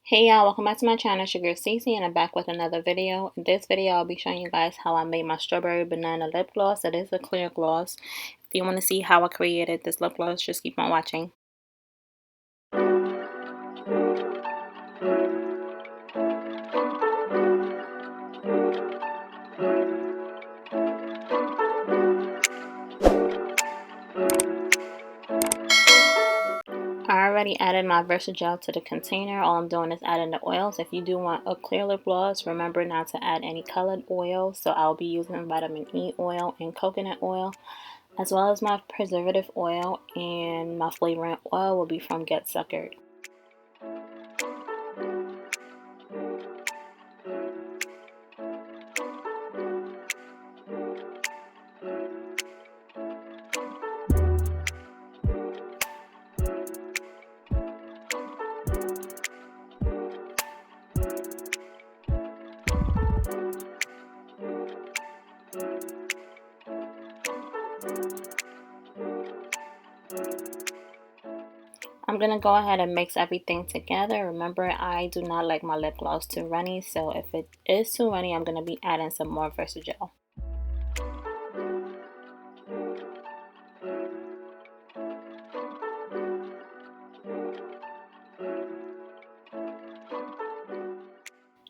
Hey y'all, welcome back to my channel. It's your girl Cece and I'm back with another video. In this video, I'll be showing you guys how I made my strawberry banana lip gloss. It is a clear gloss. If you want to see how I created this lip gloss, just keep on watching. I already added my Versagel to the container. All I'm doing is adding the oils. If you do want a clear lip gloss, remember not to add any colored oil. So I'll be using vitamin E oil and coconut oil, as well as my preservative oil, and my flavoring oil will be from Get Suckered. I'm going to go ahead and mix everything together. Remember, I do not like my lip gloss too runny, so if it is too runny, I'm going to be adding some more Versagel.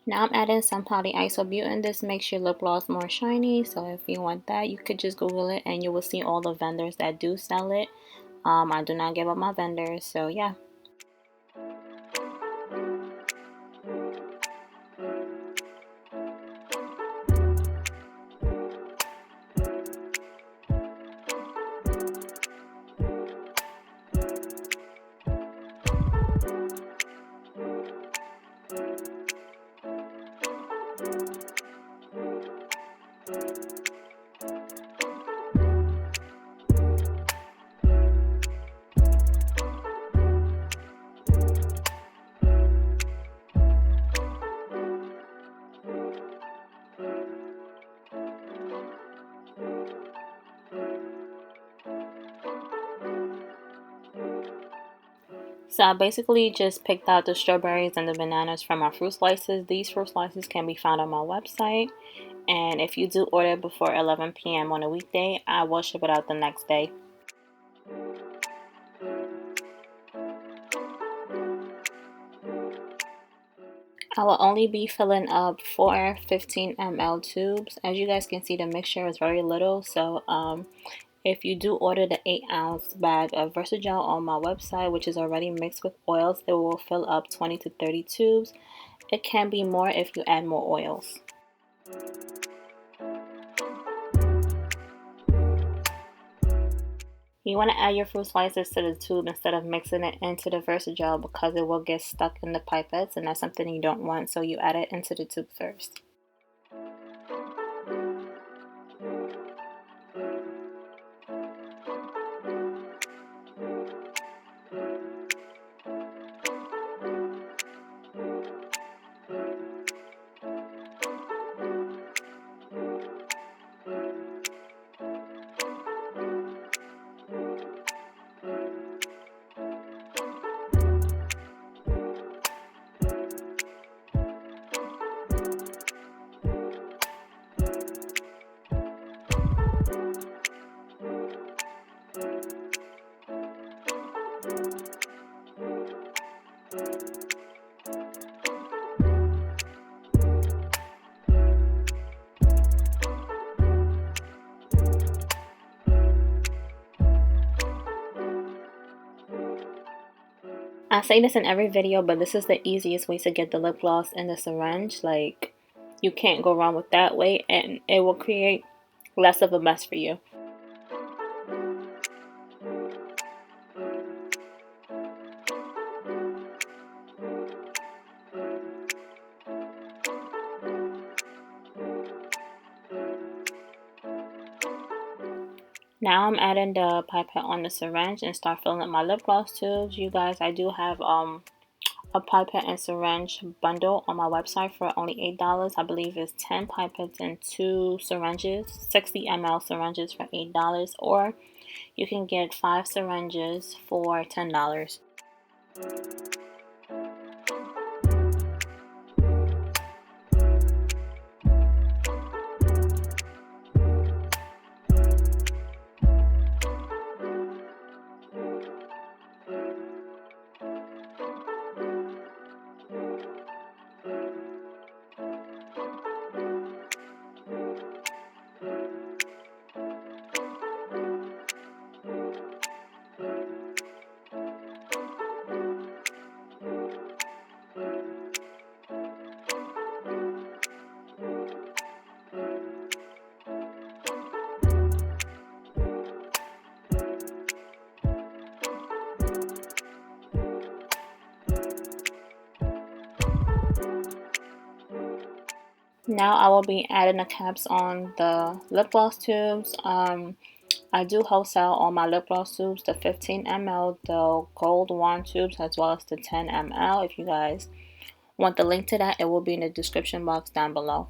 Now I'm adding some polyisobutene. This makes your lip gloss more shiny, so if you want that, you could just Google it and you will see all the vendors that do sell it. I do not give up my vendors, so yeah. So I basically just picked out the strawberries and the bananas from my fruit slices. These fruit slices can be found on my website. And if you do order before 11 p.m. on a weekday, I will ship it out the next day. I will only be filling up 4 15 ml tubes. As you guys can see, the mixture is very little. So if you do order the 8-ounce bag of Versagel on my website, which is already mixed with oils, it will fill up 20 to 30 tubes. It can be more if you add more oils. You want to add your fruit slices to the tube instead of mixing it into the Versagel because it will get stuck in the pipettes, and that's something you don't want, so you add it into the tube first. I say this in every video, but this is the easiest way to get the lip gloss in the syringe. Like, you can't go wrong with that way, and it will create less of a mess for you. Now I'm adding the pipette on the syringe and start filling up my lip gloss tubes. You guys, I do have a pipette and syringe bundle on my website for only $8. I believe it's 10 pipettes and 2 syringes, 60 ml syringes for $8, or you can get 5 syringes for $10. Now I will be adding the caps on the lip gloss tubes. I do wholesale all my lip gloss tubes, the 15 ml, the gold wand tubes, as well as the 10 ml. If you guys want the link to that, it will be in the description box down below.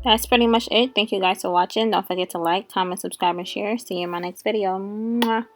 That's pretty much it. Thank you guys for watching. Don't forget to like, comment, subscribe, and share. See you in my next video. Mwah.